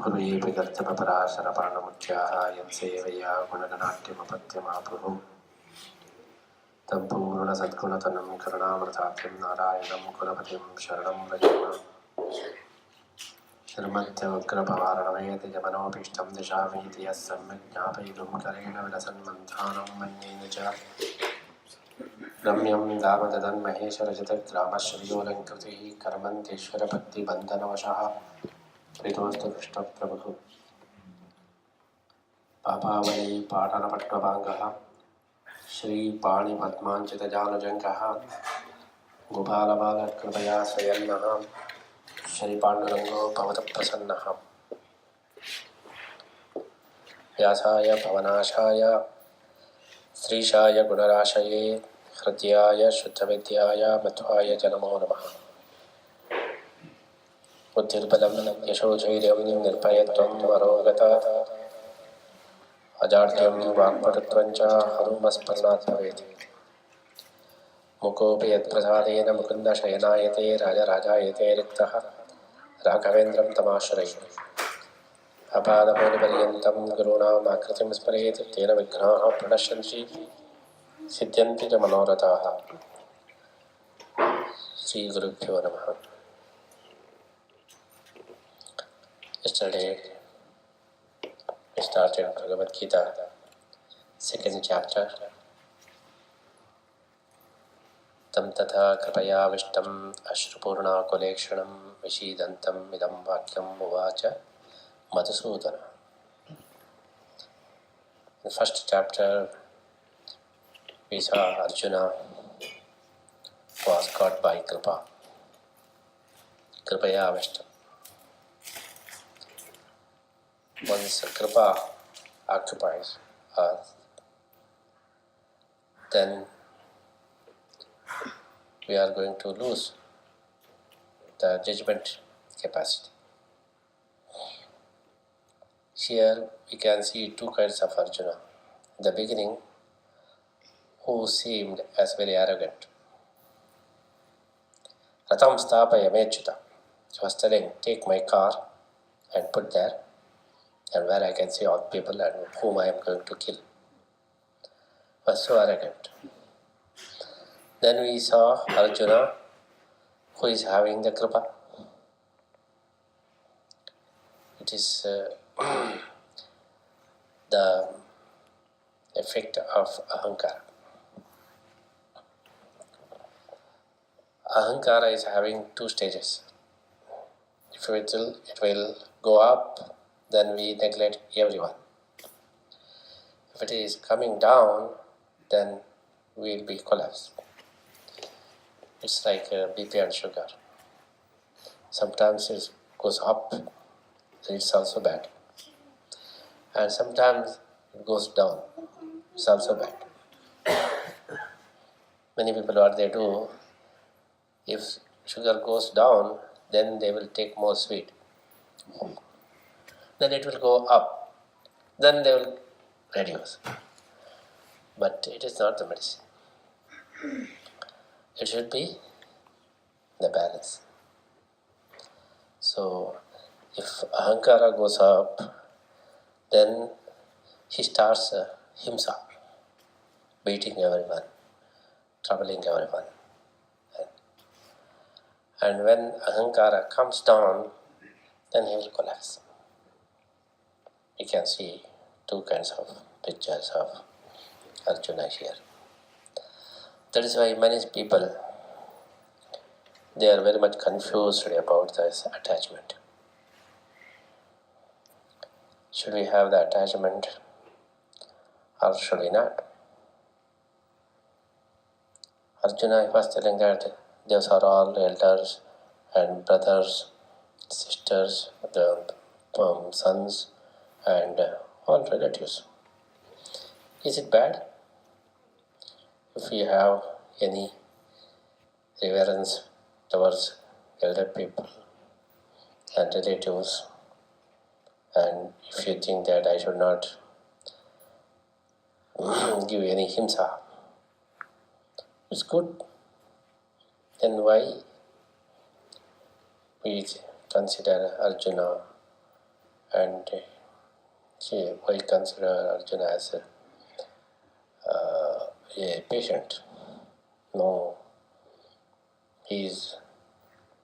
पूर्वे विगर्तपराशरपर्णमुख्याः यत्सेवया गुणगणाट्यमपत्यमापुः तं पूर्णसद्गुणतनं करुणामृताख्यं नारायणं कुलपतिं शरणं व्रजामः। श्रीमद्योग्रपवारणमेतजमनोभीष्टं दिशामीति यः सम्यक् ज्ञापयितुं करेण विलसन्मन्थानं मन्येन च रम्यं दामददन्महेशरजतग्रामश्रीयोलङ्कृतिः कर्मन्तेश्वरभक्तिबन्धनवशः प्रीतोऽस्तु कृष्णप्रभुः। पापावली पाटनपट्टभाङ्गः श्रीपाणिपद्माञ्चितजानुजङ्गः गोपालबालकृपया स्वयन्नः श्रीपाण्डुरङ्गो भवतु प्रसन्नः। व्यासाय भवनाशाय श्रीशाय गुणराशये हृदयाय शुद्धविद्याय मध्वाय च नमो नमः। बुद्धिर्बलं यशोधैर्यं निर्भयत्वं मरोगता अजाड्यं वाक्पटुत्वं च हनुमस्मरणात् भवेत्। मुकोऽपि यत्प्रसादेन मुकुन्दशयनायते राजराजायते रिक्तः राघवेन्द्रं तमाश्रये। अपादमौलिपर्यन्तं गुरूणामाकृतिं स्मरेत् तेन विघ्नाः प्रणश्यन्ति सिद्ध्यन्ति च मनोरथाः। श्रीगुरुभ्यो नमः। Yesterday we started Bhagavath Geetha, second chapter. Tam tatha kripayavishtam ashrupornakulekshanam vishidantam idam vakyam uvacha Madhusudana. In the first chapter, we saw Arjuna was caught by kripa. Kripayavishtam. Once kripa occupies us, then we are going to lose the judgment capacity. Here we can see two kinds of Arjuna. In the beginning, who seemed as very arrogant. Ratam stapaya mechyuta. He was telling, take my car and put there, and where I can see all people and whom I am going to kill. He was so arrogant. Then we saw Arjuna, who is having the kripa. It is the effect of ahankara. Ahankara is having two stages. If it will go up, then we neglect everyone. If it is coming down, then we will be collapsed. It's like BP and sugar. Sometimes it goes up, then it's also bad. And sometimes it goes down, it's also bad. Many people, what they do, if sugar goes down, then they will take more sweet. Then it will go up. Then they will reduce. But it is not the medicine. It should be the balance. So, if ahankara goes up, then he starts himsa, beating everyone, troubling everyone. And when ahankara comes down, then he will collapse. We can see two kinds of pictures of Arjuna here. That is why many people, they are very much confused about this attachment. Should we have the attachment or should we not? Arjuna was telling that those are all elders and brothers, sisters, the sons and all relatives. Is it bad if we have any reverence towards elder people and relatives, and if you think that I should not give any himsa, it's good. Then why we consider Arjuna and we consider Arjuna as a patient. No, he is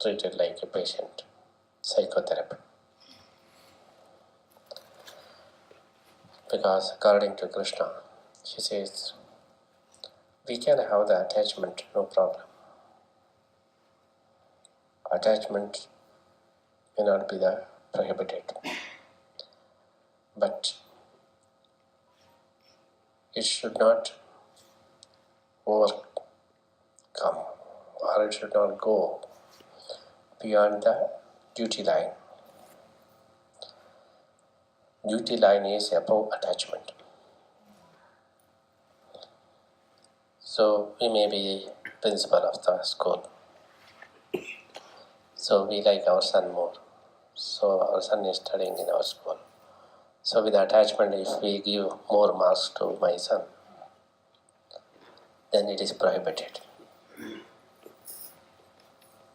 treated like a patient. Psychotherapy. Because according to Krishna, he says, we can have the attachment, no problem. Attachment may not be the prohibited, but it should not overcome, or it should not go beyond the duty line. Duty line is above attachment. So we may be principal of the school. So we like our son more. So our son is studying in our school. So with attachment, if we give more marks to my son, then it is prohibited.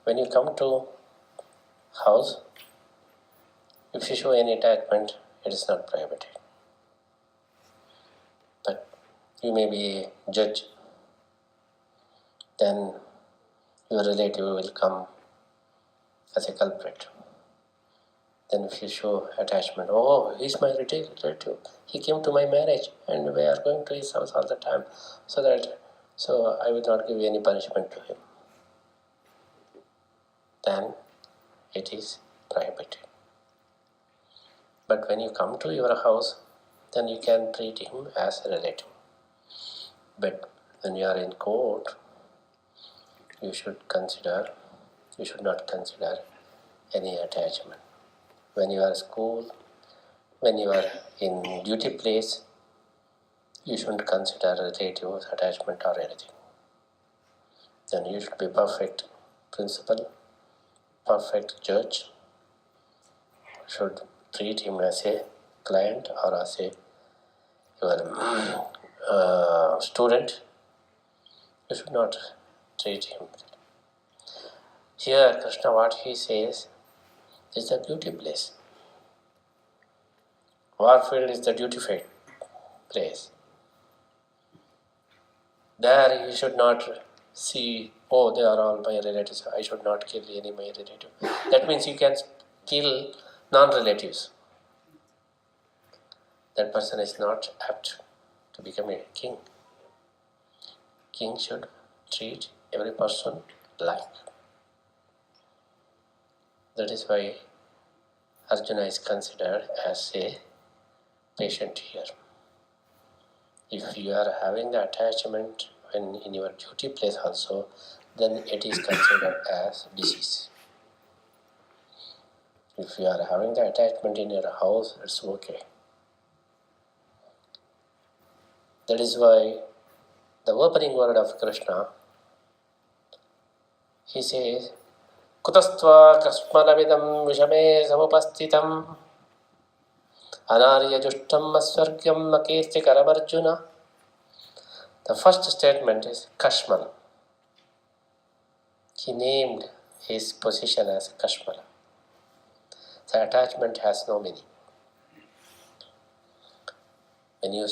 When you come to house, if you show any attachment, it is not prohibited. But you may be a judge, then your relative will come as a culprit. Then if you show attachment, oh, he's my relative, he came to my marriage and we are going to his house all the time, so I will not give any punishment to him. Then it is prohibited. But when you come to your house, then you can treat him as a relative. But when you are in court, you should not consider any attachment. When you are at school, when you are in duty place, you shouldn't consider relative attachment or anything. Then you should be perfect principal, perfect judge, should treat him as a client or as a your student. You should not treat him. Here, Krishna, what he says is the duty place. Warfield is the duty place. There you should not see, oh, they are all my relatives, I should not kill any my relative. That means you can kill non-relatives. That person is not apt to become a king. King should treat every person alike. That is why Arjuna is considered as a patient here. If you are having the attachment when in your duty place also, then it is considered as disease. If you are having the attachment in your house, it's okay. That is why the opening word of Krishna, he says, Kutastva kasmalamidam vishame samupastitam anarya jushtam asvargyam makirti karamarjuna. The first statement is Kashmal. He named his position as Kashmala. The attachment has no meaning. When you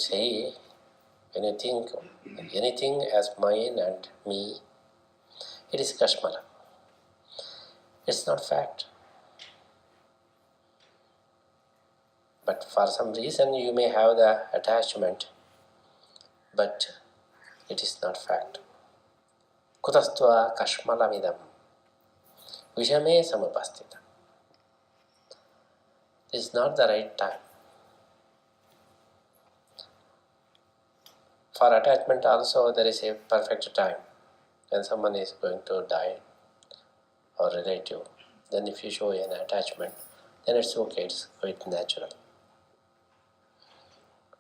think anything as mine and me, it is Kashmala. It's not fact. But for some reason you may have the attachment, but it is not fact. Kutastva kashmalamidam vishame samupastita. This is not the right time. For attachment also there is a perfect time. When someone is going to die or relative, then if you show an attachment, then it's okay, it's quite natural.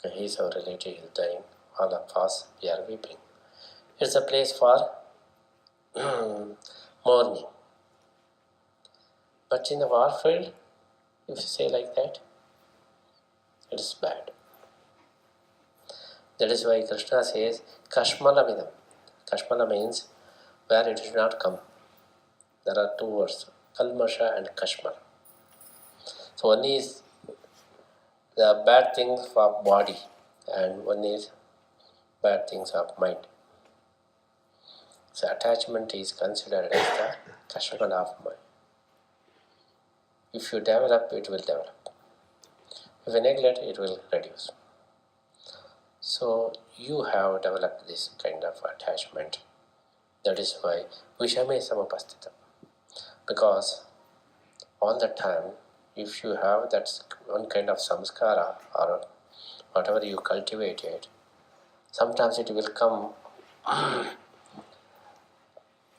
Okay, he is our relative, he is dying, all of us, we are weeping. It's a place for mourning. But in the warfield, if you say like that, it is bad. That is why Krishna says, Kashmala Vidam. Kashmala means where it did not come. There are two words, Kalmasha and Kashmala. So one is the bad things of body and one is bad things of mind. So attachment is considered as the kashmala of mind. If you develop, it will develop. If you neglect, it will reduce. So you have developed this kind of attachment. That is why Vishame Samapastita. Because all the time, if you have that one kind of samskara or whatever you cultivated, sometimes it will come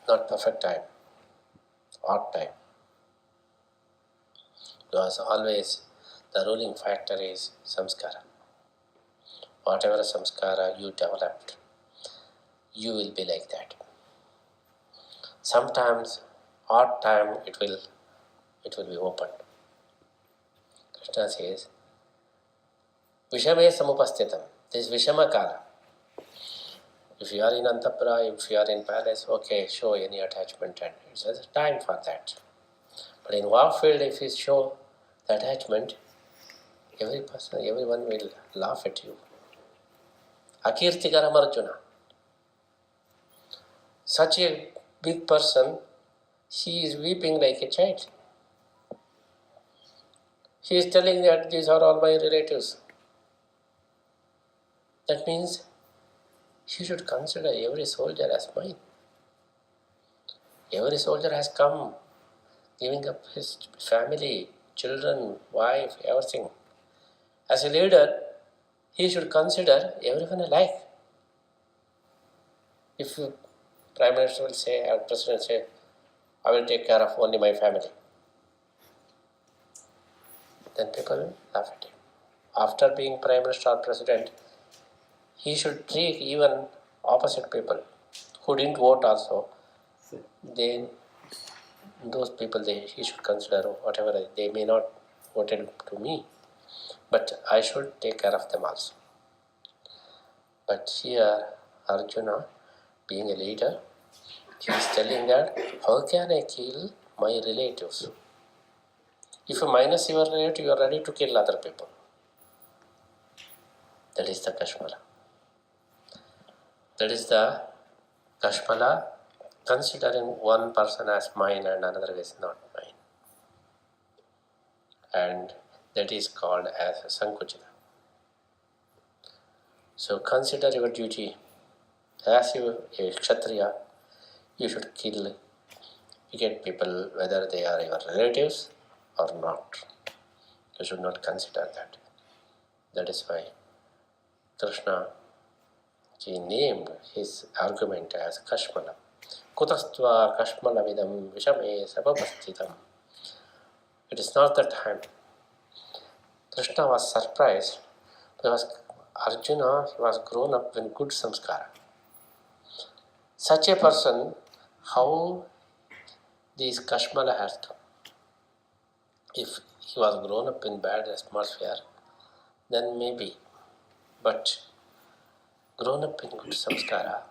not perfect time, odd time. Because always the ruling factor is samskara. Whatever samskara you developed, you will be like that. Sometimes odd time it will be opened. Krishna says, Vishame Samupastitam. This Vishama Kala. If you are in Antapura, if you are in palace, okay, show any attachment and it's a time for that. But in warfield, if you show the attachment, everyone will laugh at you. Akirtikaram Arjuna. Such a big person, he is weeping like a child. He is telling that these are all my relatives. That means he should consider every soldier as mine. Every soldier has come, giving up his family, children, wife, everything. As a leader, he should consider everyone alike. If Prime Minister will say, or President will say, I will take care of only my family, then people will laugh at him. After being Prime Minister or President, he should treat even opposite people who didn't vote also. Then those people, he should consider whatever, they may not voted to me, but I should take care of them also. But here, Arjuna, being a leader, he is telling that, how can I kill my relatives? If you minus your relative, you are ready to kill other people. That is the Kashmala. That is the Kashmala, considering one person as mine and another is not mine. And that is called as Sankuchita. So consider your duty. As you a Kshatriya, you should kill wicked people, whether they are your relatives or not. You should not consider that. That is why Krishna, he named his argument as Kashmala. Kutastva Kashmala vidam vishame sabapastitam. It is not the time. Krishna was surprised because Arjuna, he was grown up in good samskara. Such a person, how this Kashmala has come? If he was grown up in bad atmosphere, then maybe. But grown up in good samskara,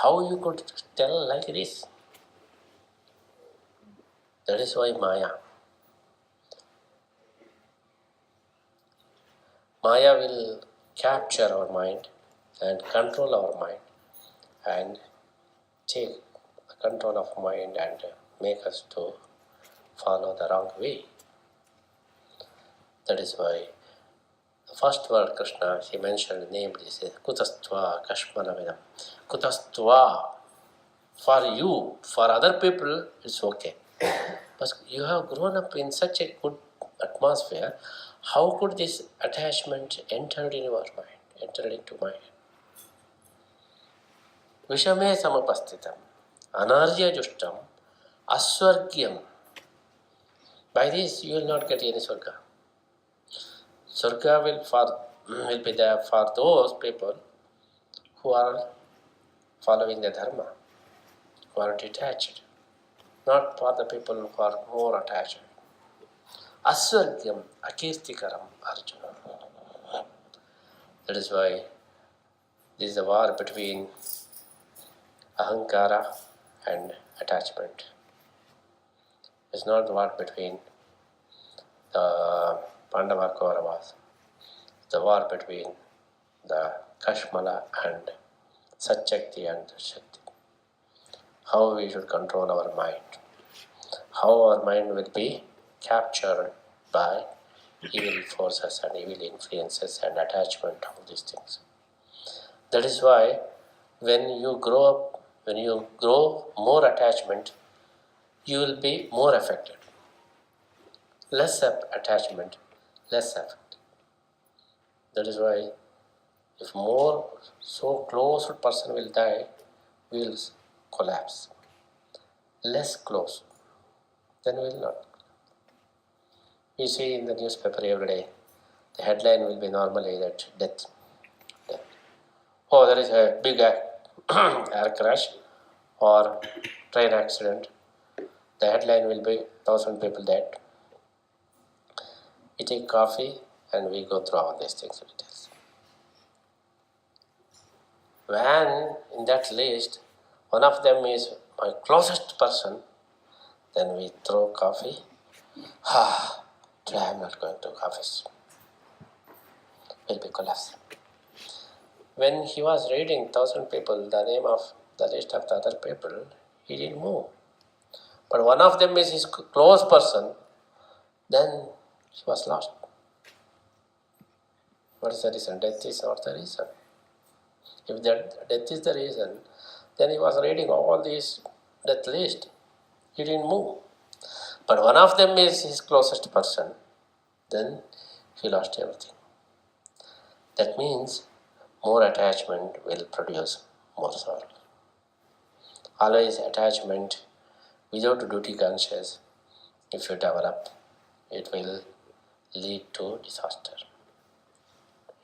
how you could tell like this? That is why Maya. Maya will capture our mind and control our mind and take control of mind and make us to follow the wrong way. That is why the first word Krishna, he mentioned, named this Kutastva Kashmala Vidam. Kutastva, for you, for other people, it's okay. But you have grown up in such a good atmosphere, how could this attachment enter in your mind, enter into mind? Vishame Samapastitam, Anarya Justam, Aswargyam. By this you will not get any Swarga. Swarga will be there for those people who are following the Dharma, who are detached, not for the people who are more attached. Aswargyam akirtikaram Arjuna. That is why this is a war between ahankara and attachment. It's not the war between the Pandava Kauravas. the war between the Kashmala and Satchakti and Shakti. How we should control our mind. How our mind will be captured by evil forces and evil influences and attachment, all these things. That is why when you grow more attachment, you will be more affected. Less attachment, less affected. That is why if more so close person will die, we will collapse. Less close, then we will not. We see in the newspaper every day, the headline will be normally that death. Oh, there is a big air crash or train accident. The headline will be 1,000 people dead. We take coffee and we go through all these things. When in that list, one of them is my closest person, then we throw coffee. Today I am not going to office. Will be collapsed. When he was reading 1,000 people, the name of the list of the other people, he didn't move. But one of them is his close person, then he was lost. What is the reason? Death is not the reason. If death is the reason, then he was reading all these death list. He didn't move. But one of them is his closest person, then he lost everything. That means more attachment will produce more sorrow. Always attachment without duty conscious, if you develop, it will lead to disaster.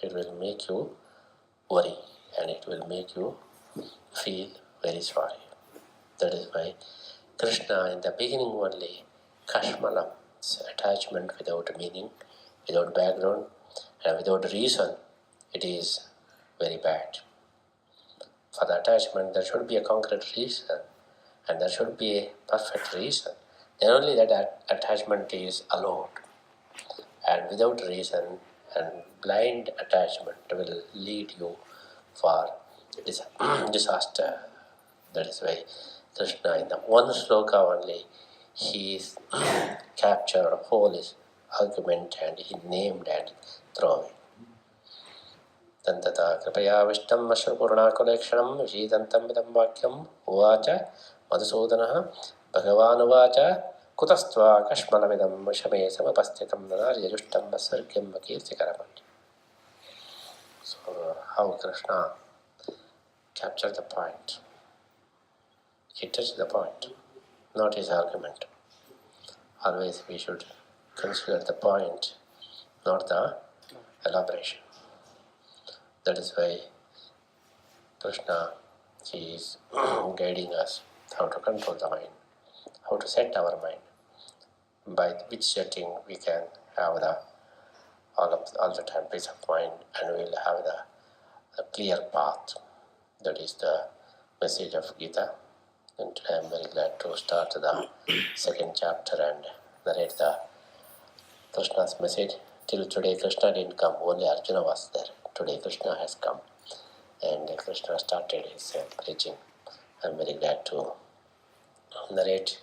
It will make you worry and it will make you feel very sorry. That is why Krishna in the beginning only, Kashmalam, attachment without meaning, without background and without reason, it is very bad. For the attachment, there should be a concrete reason and there should be a perfect reason. Then only that attachment is allowed. And without reason and blind attachment will lead you for disaster. That is why Krishna in the one sloka only, he is captured whole his argument and he named and thrown it. Tantata kripaya vishtam ashurpurnakulekshanam vidantam idam vakyam uvacha madhusudanaha Bhagavan uvacha kutastva kashmalavidam shame samapastitam nanaryajushtam sargyam kirtikaramati. So how Krishna captured the point. He touched the point, not his argument. Always we should consider the point, not the elaboration. That is why Krishna, he is guiding us how to control the mind, how to set our mind, by which setting we can have all the time peace of mind and we will have the clear path. That is the message of Gita. And today I am very glad to start the second chapter and narrate the Krishna's message. Till today Krishna didn't come, only Arjuna was there. Today Krishna has come and Krishna started his preaching. I am very glad to narrate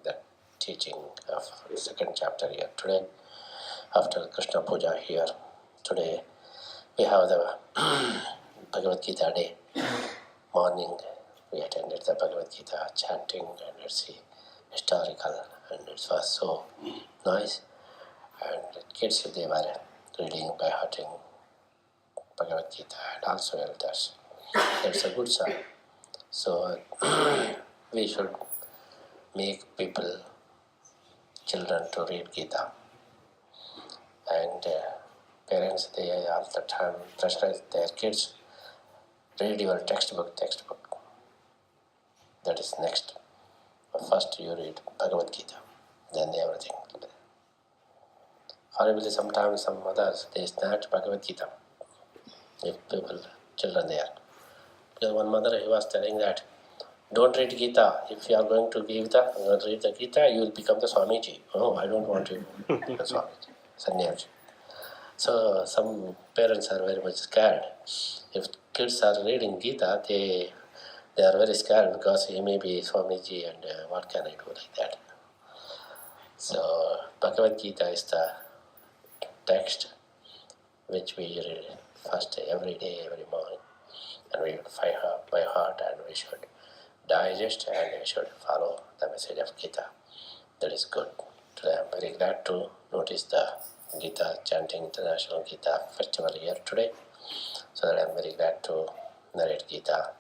the teaching of the second chapter here today. After Krishna Puja here, today we have the Bhagavad Geetha day. Morning we attended the Bhagavad Geetha chanting and it's historical and it was so nice. And kids, they were reading by hearting Bhagavad Geetha and also elders. That's a good sign. So we should make people, children to read Gita. And parents, they all the time pressurize their kids, read your textbook. That is next. But first you read Bhagavad Geetha, then everything. Horribly, sometimes some mothers, they snatch Bhagavad Geetha. If children there. Because one mother, he was telling that, don't read Gita. If you are going to read the Gita, you will become the Swamiji. Oh, I don't want you to become Swamiji. Sannyasi. So some parents are very much scared. If kids are reading Gita, they are very scared because he may be Swamiji and what can I do like that. So Bhagavad Gita is the text which we read first every day, every morning, and we should by heart, and we should digest and we should follow the message of Gita. That is good. Today I am very glad to notice the Gita chanting International Gita Festival here today. So that I am very glad to narrate Gita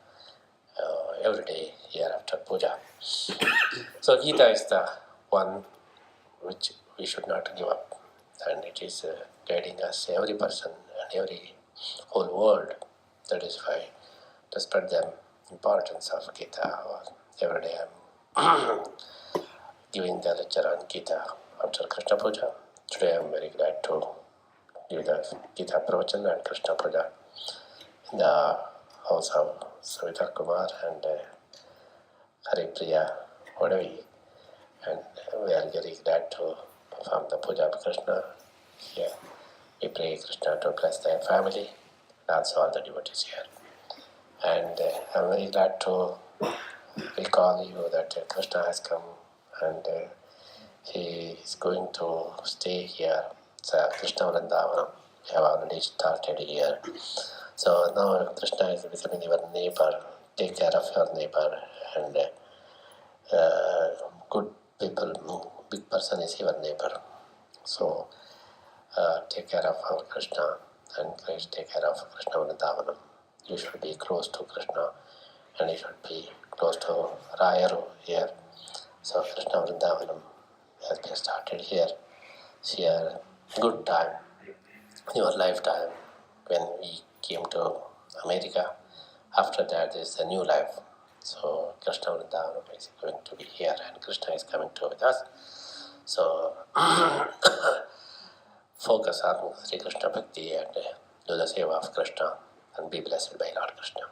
every day here after puja. So Gita is the one which we should not give up, and it is guiding us, every person and every whole world. That is why to spread the importance of Gita. Every day I'm giving the lecture on Gita after Krishna Puja. Today I'm very glad to give the Gita Pravachana and Krishna Puja in the house of Savita Kumar and Haripriya Wadavi. And we are very glad to perform the Puja of Krishna here. We pray Krishna to bless their family and also all the devotees here. And I'm very glad to recall you that Krishna has come and he is going to stay here. It's Krishna Vrindavanam. We have already started here. So now Krishna is becoming your neighbor. Take care of your neighbor, and good people, big person is your neighbor. So take care of our Krishna and take care of Krishna Vrindavanam. You should be close to Krishna and you should be close to Rayaru here. So Krishna Vrindavanam has been started here. It's a good time, your lifetime, when we came to America. After that is a new life. So Krishna Vrindavanam is going to be here and Krishna is coming to with us. So focus on Sri Krishna Bhakti and do the seva of Krishna and be blessed by Lord Krishna.